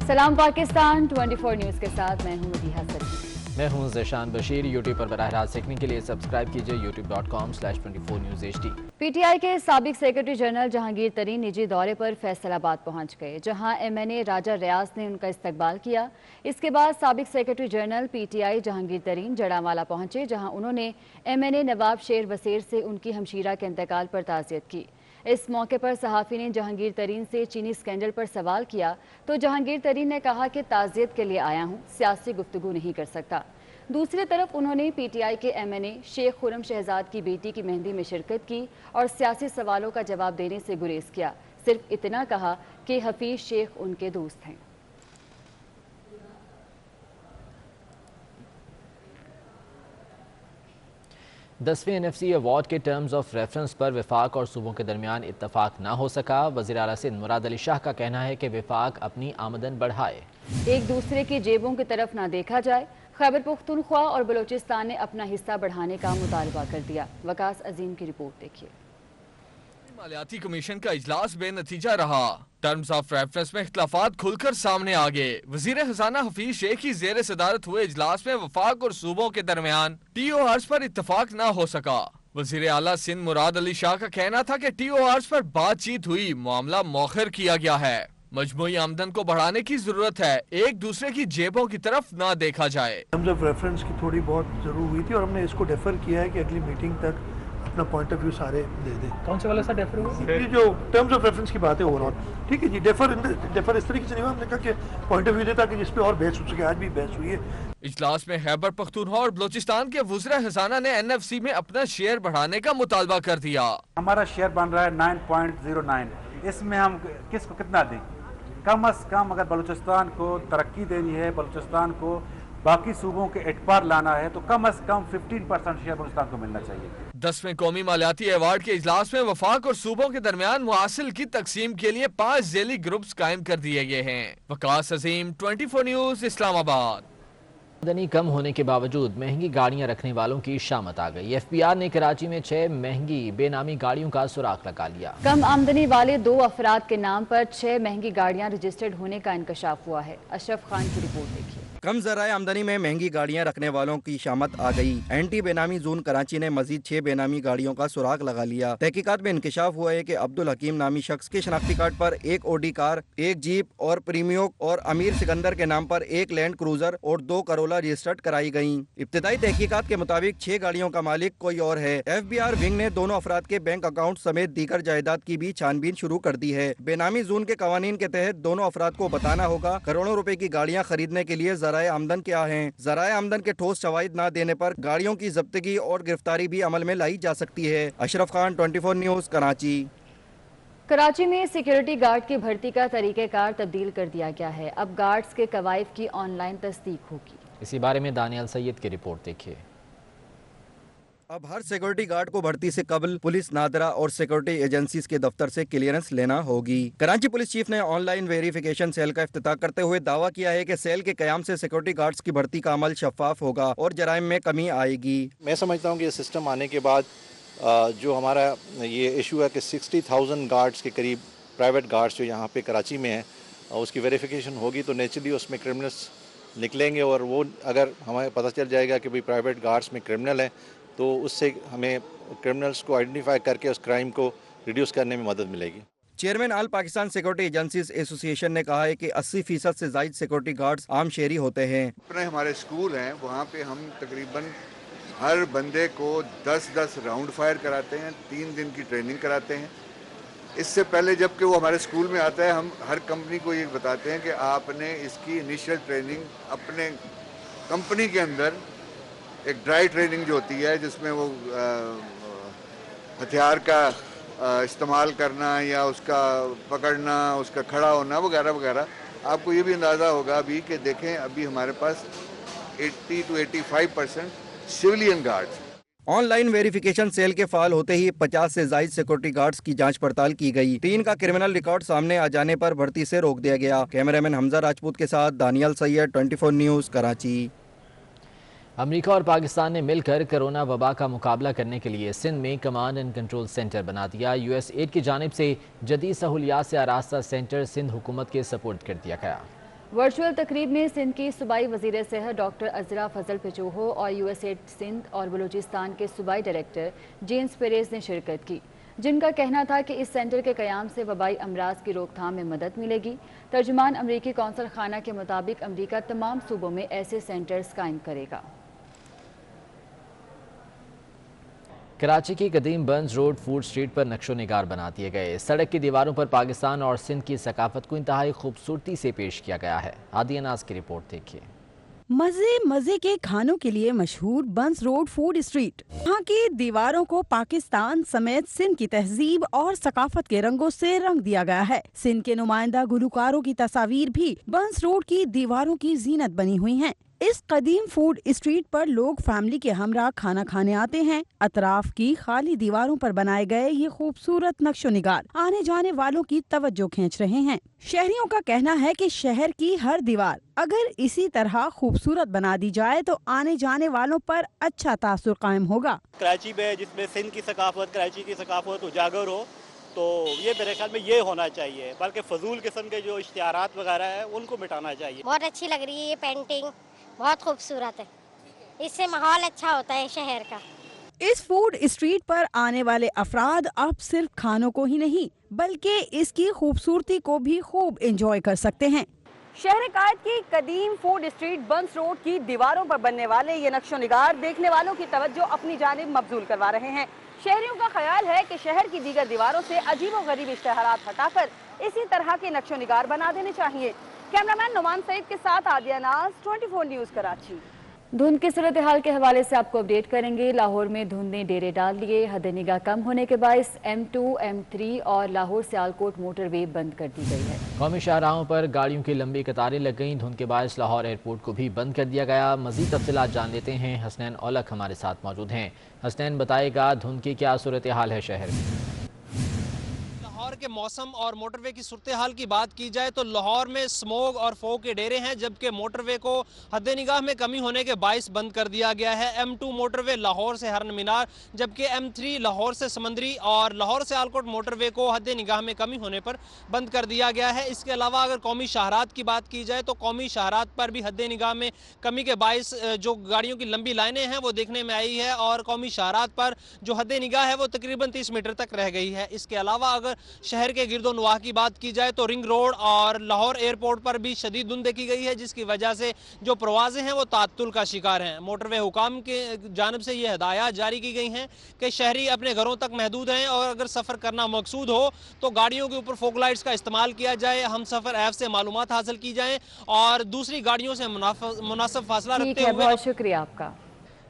सलाम पाकिस्तान 24 न्यूज़ के साथ मैं हूं मदीहा सलीम। मैं हूं ज़ेशान बशीर। यूट्यूब पर बराह रास्त सीखने के लिए सब्सक्राइब कीजिए youtube.com/24newshd। पीटीआई के साबिक सेक्रेटरी जनरल जहांगीर तरीन निजी दौरे पर फैसलाबाद पहुंच गए, जहां एमएनए राजा रियाज ने उनका इस्तकबाल किया। इसके बाद साबिक सेक्रेटरी जनरल पीटीआई जहांगीर तरीन जड़ावाला पहुंचे, जहां उन्होंने एमएनए नवाब शेर वसीर से उनकी हमशीरा के इंतकाल पर ताज़ियत की। इस मौके पर सहाफ़ी ने जहांगीर तरीन से चीनी स्कैंडल पर सवाल किया तो जहांगीर तरीन ने कहा कि ताज़ियत के लिए आया हूँ, सियासी गुफ्तगू नहीं कर सकता। दूसरी तरफ उन्होंने पीटीआई के एमएनए शेख खुरम शहजाद की बेटी की मेहंदी में शिरकत की और सियासी सवालों का जवाब देने से गुरेज किया। सिर्फ इतना कहा कि हफीज शेख उनके दोस्त हैं। दसवें एनएफसी अवार्ड के टर्म्स ऑफ रेफरेंस पर वफाक और सूबों के दरमियान इत्तफाक ना हो सका। वज़ीर आला सिंध मुराद अली शाह का कहना है कि वफाक अपनी आमदन बढ़ाए, एक दूसरे की जेबों की तरफ ना देखा जाए। खैबर पख्तूनख्वा और बलोचिस्तान ने अपना हिस्सा बढ़ाने का मुतालबा कर दिया। वकास अजीम की रिपोर्ट देखिए। मालियाती कमीशन का इजलास बेनतीजा रहा। टर्म्स ऑफ रेफरेंस में इख्तलाफात खुलकर सामने आ गए। वजीर खजाना हफीज शेख की जेर सदारत हुए इजलास में वफाक और सूबों के दरमियान टीओआर्स पर इत्तफाक न हो सका। वजीर आला सिंध मुराद अली शाह का कहना था कि टीओआर्स पर बातचीत हुई, मामला मौखर किया गया है। मजमूई आमदन को बढ़ाने की जरूरत है, एक दूसरे की जेबों की तरफ ना देखा जाए। टर्म्स ऑफ रेफरेंस की थोड़ी बहुत जरूर हुई थी और हमने इसको डेफर किया है कि अगली मीटिंग तक अपना पॉइंट ऑफ व्यू सारे दे दें। कौन से वाला सा डेफर हुआ? ये जो टर्म्स ऑफ रेफरेंस की बात है ओवरऑल, ठीक है जी। डेफर इस तरीके से नहीं हुआ, हमने कहा कि पॉइंट ऑफ व्यू दे ताकि जिस पे और बहस हो सके। आज भी बहस हुई है। इजलास में खैबर पख्तूनख्वा और बलोचिस्तान के वज़ीर खजाना ने एनएफसी में अपना शेयर बढ़ाने का मुतालबा कर दिया। हमारा शेयर बन रहा है 9.09, इसमें हम किसको कितना दें? कम अज कम अगर बलूचिस्तान को तरक्की देनी है, बलूचिस्तान को बाकी सूबों के एटपार लाना है, तो कम अज कम 15% शेयर बलूचिस्तान को मिलना चाहिए। 10वें कौमी मालियाती अवार्ड के इजलास में वफाक और सूबों के दरमियान मुआसिल की तकसीम के लिए 5 ज़ेली ग्रुप्स कायम कर दिए गए हैं। वकास अजीम 24 न्यूज़ इस्लामाबाद। आमदनी कम होने के बावजूद महंगी गाड़ियां रखने वालों की शामत आ गई। एफपीआर ने कराची में 6 महंगी बेनामी गाड़ियों का सुराग लगा लिया। कम आमदनी वाले 2 अफराद के नाम पर 6 महंगी गाड़ियां रजिस्टर्ड होने का इंकशाफ हुआ है। अशरफ खान की रिपोर्ट देखिए। कम ज़राए आमदनी में महंगी गाड़ियां रखने वालों की शामत आ गई। एंटी बेनामी जोन कराची ने मजीद 6 बेनामी गाड़ियों का सुराग लगा लिया। तहकीकात में इंकशाफ हुआ है कि अब्दुल हकीम नामी शख्स के शनाख्ती कार्ड पर 1 ओडी कार, 1 जीप और प्रीमियो और अमीर सिकंदर के नाम पर 1 लैंड क्रूजर और 2 करोला रजिस्टर्ड कराई गयी। इब्तिदाई तहकीकात के मुताबिक 6 गाड़ियों का मालिक कोई और है। एफबीआर विंग ने दोनों अफराद के बैंक अकाउंट समेत दीगर जायदाद की भी छानबीन शुरू कर दी है। बेनामी जोन के कवानीन के तहत दोनों अफराद को बताना होगा करोड़ों रुपए की गाड़ियाँ खरीदने के लिए ज़राए आमदन क्या है। ज़राए आमदन के ठोस शवाहिद न देने पर गाड़ियों की जब्तगी और गिरफ्तारी भी अमल में लाई जा सकती है। अशरफ खान 24 न्यूज़ कराची। कराची में सिक्योरिटी गार्ड की भर्ती का तरीक़ेकार तब्दील कर दिया गया है। अब गार्ड्स के कवायद की ऑनलाइन तस्दीक होगी। इसी बारे में दानियल सैयद की रिपोर्ट देखिए। अब हर सिक्योरिटी गार्ड को भर्ती से कबल पुलिस नादरा और सिक्योरिटी एजेंसीज के दफ्तर से क्लियरेंस लेना होगी। कराची पुलिस चीफ ने ऑनलाइन वेरिफिकेशन सेल का इफ्तिताह करते हुए दावा किया है कि सेल के कयाम से सिक्योरिटी गार्ड्स की भर्ती का अमल शफाफ होगा और जराइम में कमी आएगी। मैं समझता हूँ कि ये सिस्टम आने के बाद जो हमारा ये इशू है कि 60,000 गार्ड्स के करीब प्राइवेट गार्ड्स जो यहाँ पे कराची में हैं, उसकी वेरिफिकेशन होगी तो नेचुरली उसमें क्रिमिनल्स निकलेंगे और वो अगर हमें पता चल जाएगा कि भाई प्राइवेट गार्ड्स में क्रिमिनल है तो उससे हमें क्रिमिनल्स को आइडेंटिफाई करके उस क्राइम को रिड्यूस करने में मदद मिलेगी। Chairman all Pakistan security agencies association ने कहा है कि 80% से ज़ायद सिक्योरिटी गार्ड्स आम शहरी होते हैं। अपने हमारे स्कूल हैं, वहाँ पे हम तकरीबन हर बंदे को 10-10 राउंड फायर कराते हैं, 3 दिन की ट्रेनिंग कराते हैं। इससे पहले जबकि वो हमारे स्कूल में आता है, हम हर कंपनी को ये बताते हैं कि आपने इसकी इनिशियल ट्रेनिंग अपने कंपनी के अंदर एक ड्राई ट्रेनिंग जो होती है जिसमें वो हथियार का इस्तेमाल करना या उसका पकड़ना, उसका खड़ा होना वगैरह वगैरह, आपको ये भी अंदाज़ा होगा अभी कि देखें अभी हमारे पास 80 to 85% civilian guards. Online verification cell के फाल होते ही 50 से ज़ायद सिक्योरिटी गार्ड्स की जांच पड़ताल की गई। 3 का क्रिमिनल रिकॉर्ड सामने आ जाने पर भर्ती से रोक दिया गया। कैमरामैन हमजा राजपूत के साथ दानियल सैयद 24 न्यूज़ कराची। अमेरिका और पाकिस्तान ने मिलकर कोरोना वबा का मुकाबला करने के लिए सिंध में कमांड एंड कंट्रोल सेंटर बना दिया। USAID की जानिब से जदीद सहूलियात से आरास्ता सेंटर सिंध हुकूमत के सपोर्ट कर दिया गया। वर्चुअल तकरीब में सिंध की सूबाई वज़ीर सेहत डॉक्टर अज़रा फजल पिचोहो और यूएसएड सिंध और बलूचिस्तान के सूबाई डायरेक्टर जेम्स पेरेज ने शिरकत की, जिनका कहना था कि इस सेंटर के क़याम से वबाई अमराज की रोकथाम में मदद मिलेगी। तर्जुमान अमरीकी कौंसल खाना के मुताबिक अमरीका तमाम सूबों में ऐसे सेंटर्स कायम करेगा। कराची की कदीम बंस रोड फूड स्ट्रीट पर नक्शो निगार बना दिए गए। सड़क की दीवारों पर पाकिस्तान और सिंध की सकाफत को इंतहाई खूबसूरती से पेश किया गया है। आदिया नाज की रिपोर्ट देखिए। मजे के खानों के लिए मशहूर बंस रोड फूड स्ट्रीट, यहाँ की दीवारों को पाकिस्तान समेत सिंध की तहजीब और सकाफत के रंगों से रंग दिया गया है। सिंध के नुमाइंदा गुलकारों की तस्वीर भी बंस रोड की दीवारों की जीनत बनी हुई हैं। इस कदीम फूड स्ट्रीट पर लोग फैमिली के हमरा खाना खाने आते हैं। अतराफ की खाली दीवारों पर बनाए गए ये खूबसूरत नक्शो निगार आने जाने वालों की तवज्जो खींच रहे हैं। शहरियों का कहना है कि शहर की हर दीवार अगर इसी तरह खूबसूरत बना दी जाए तो आने जाने वालों पर अच्छा तासुर कायम होगा। कराची में जिसमें सिंध की सकाफत, कराची की सकाफत उजागर हो, तो ये मेरे ख्याल में ये होना चाहिए, बल्कि फजूल किस्म के जो इश्तिहारात वगैरह है उनको मिटाना चाहिए। बहुत अच्छी लग रही है ये पेंटिंग, बहुत खूबसूरत है, इससे माहौल अच्छा होता है शहर का। इस फूड स्ट्रीट पर आने वाले अफराद अब सिर्फ खानों को ही नहीं बल्कि इसकी खूबसूरती को भी खूब एंजॉय कर सकते हैं। शहर कायद की कदीम फूड स्ट्रीट बंस रोड की दीवारों पर बनने वाले ये नक्शो निगार देखने वालों की तवज्जो अपनी जानिब मबजूल करवा रहे हैं। शहरियों का ख्याल है कि शहर की दीगर दीवारों से अजीबोगरीब इश्तिहारात हटाकर इसी तरह के नक्शो निगार बना देने चाहिए। कैमरामैन नुमान सईद के साथ आदिया नाज, 24 न्यूज़ कराची। धुंध की सूरत हाल के हवाले से आपको अपडेट करेंगे। लाहौर में धुंध ने डेरे डाल लिए। हद निगाह कम होने के बायस M2, M3 और लाहौर सियालकोट मोटरवे बंद कर दी गई है। कौमी शाहराहों पर गाड़ियों की लंबी कतारें लग गईं। धुंध के बायस लाहौर एयरपोर्ट को भी बंद कर दिया गया। मजीद तफसीलात जान लेते हैं। हसनैन औलख हमारे साथ मौजूद हैं। हसनैन, बताएगा धुंध की क्या सूरत हाल है शहर में? लाहौर के मौसम और मोटरवे की सूरत हाल की बात की जाए तो लाहौर में स्मोग और फोग के डेरे हैं, जबकि मोटरवे को हद निगाह में कमी होने के बायस बंद कर दिया गया है। M2 मोटरवे लाहौर से हरन मीनार, जबकि M3 लाहौर से समंदरी और लाहौर से आलकोट मोटरवे को हद निगाह में कमी होने पर बंद कर दिया गया है। इसके अलावा अगर कौमी शाहरात की बात की जाए तो कौमी शाहरात पर भी हद निगाह में कमी के बायस जो गाड़ियों की लंबी लाइनें हैं वो देखने में आई है और कौमी शाहरात पर जो हद निगाह है वो तकरीबन 30 मीटर तक रह गई है। इसके अलावा अगर शहर के गिरदोनवाह की बात की जाए तो रिंग रोड और लाहौर एयरपोर्ट पर भी शदीद धुंध देखी गई है, जिसकी वजह से जो प्रवाजें हैं वो तात्तुल का शिकार हैं। मोटरवे हुकाम के जानिब से ये हिदायत जारी की गई हैं कि शहरी अपने घरों तक महदूद हैं और अगर सफ़र करना मकसूद हो तो गाड़ियों के ऊपर फोक लाइट्स का इस्तेमाल किया जाए, हम सफ़र ऐप से मालूमात हासिल की जाए और दूसरी गाड़ियों से मुनासिब फासला रखते हुए। बहुत शुक्रिया आपका।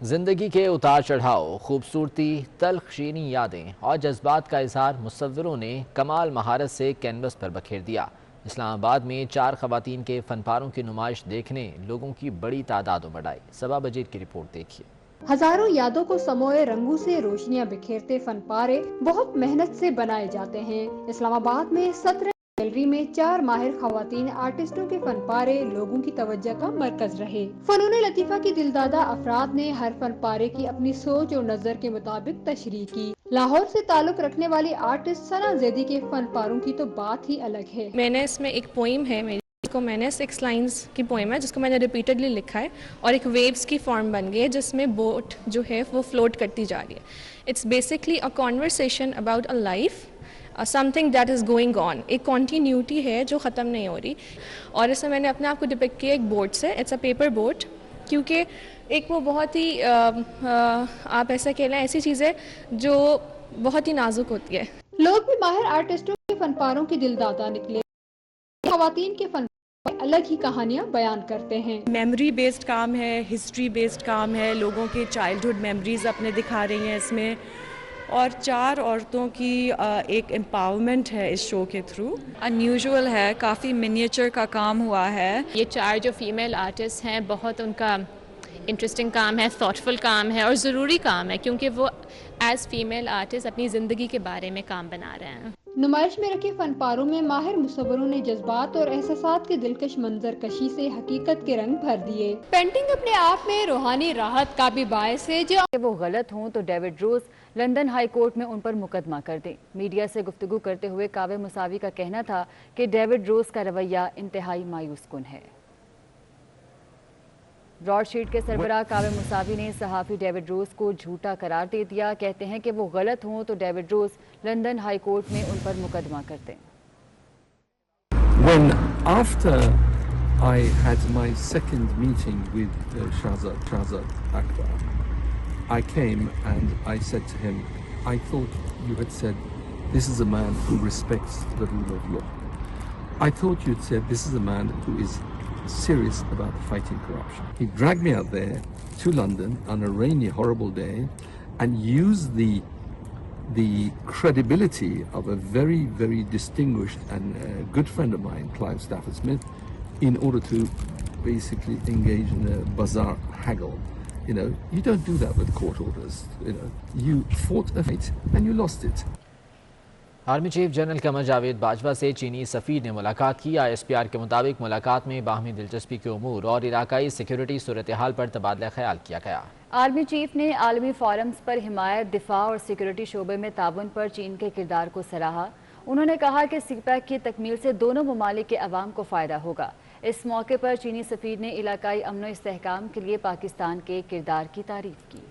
जिंदगी के उतार चढ़ाव, खूबसूरती, तल्ख शीनी यादें और जज्बात का इजहार मुसव्विरों ने कमाल महारत से कैनवस पर बखेर दिया। इस्लामाबाद में 4 खवातीन के फनपारों की नुमाइश देखने लोगों की बड़ी तादाद उमड़ आई। सबा बजीर की रिपोर्ट देखिए। हजारों यादों को समोए रंगों से रोशनियां बिखेरते फनपारे बहुत मेहनत से बनाए जाते हैं। इस्लामाबाद में 17 गैलरी में 4 माहिर खवातीन आर्टिस्टों के फनपारे लोगों की तवज्जो का मरकज रहे। फनून लतीफा की दिलदादा अफराद ने हर फनपारे की अपनी सोच और नजर के मुताबिक तशरीह की। लाहौर से ताल्लुक रखने वाली आर्टिस्ट सना जैदी के फनपारों की तो बात ही अलग है। मैंने इसमें एक पोइम है मेरी, को मैंने 6 लाइंस की पोइम है जिसको मैंने रिपीटेडली लिखा है और एक वेव्स की फॉर्म बन गई है जिसमें बोट जो है वो फ्लोट करती जा रही है। It's basically a conversation about a life, something that is going on. एक कॉन्टीन्यूटी है जो ख़त्म नहीं हो रही और इसमें मैंने अपने आप को डिपिक्ट किया एक बोट से। इट्स अ पेपर बोट, क्योंकि एक वो बहुत ही आप ऐसा कह लें ऐसी चीज़ है जो बहुत ही नाजुक होती है। लोग भी माहिर आर्टिस्टों के फनपारों की दिलदादा निकले। खवातीन के फन अलग ही कहानियां बयान करते हैं। मेमोरी बेस्ड काम है, हिस्ट्री बेस्ड काम है, लोगों के चाइल्डहुड मेमोरीज अपने दिखा रही हैं इसमें और 4 औरतों की एक एम्पावरमेंट है इस शो के थ्रू। अनयूजुअल है, काफ़ी मिनिएचर का काम हुआ है। ये 4 जो फीमेल आर्टिस्ट हैं बहुत उनका इंटरेस्टिंग काम है, थॉटफुल काम है और ज़रूरी काम है क्योंकि वो एज फीमेल आर्टिस्ट अपनी ज़िंदगी के बारे में काम बना रहे हैं। नुमाइश में रखे फन पारों में माहिर मुसव्वरों ने जज्बात और एहसासात के दिलकश मंजर कशी से हकीकत के रंग भर दिए। पेंटिंग अपने आप में रूहानी राहत का भी बायस है। जो वो गलत हों तो David Rose London high court में उन पर मुकदमा कर दें। मीडिया से गुफ्तगू करते हुए कावे मुसावी का कहना था कि डेविड रोज का रवैया इंतहाई मायूस कुन है। ब्रॉडशीट के सरबराह कावे मुसावी ने सहाफ़ी डेविड रोज को झूठा करार दे दिया। कहते हैं कि वो गलत हों तो David Rose London high court में उन पर मुकदमा करते। When after I had my second meeting with Shahzad Akbar, I came and I said to him, I thought you had said this is a man who respects the rule of law. I thought you'd said this is a man who is serious about fighting corruption. He dragged me out there to London on a rainy, horrible day and used the credibility of a very, very distinguished and good friend of mine, Clive Stafford Smith, in order to basically engage in a bazaar haggle. You know, you don't do that with court orders. You know, you fought a fight and you lost it. Army chief general Qamar Javed Bajwa से चीनी सफ़ीर ने मुलाकात की। ISPR के मुताबिक मुलाकात में बाहमी दिलचस्पी के उमूर और इलाकाई सिक्योरिटी सूरत हाल पर तबादला ख्याल किया गया। आर्मी चीफ ने आलमी फोरम्स पर हिमायत, दिफा और सिक्योरिटी शोबे में ताउन पर चीन के किरदार को सराहा। उन्होंने कहा कि सीपैक की तकमील से दोनों ममालिक के अवाम को फ़ायदा होगा। इस मौके पर चीनी सफ़ीर ने इलाकाई अमन व इस्तेहकाम के लिए पाकिस्तान के किरदार की तारीफ की।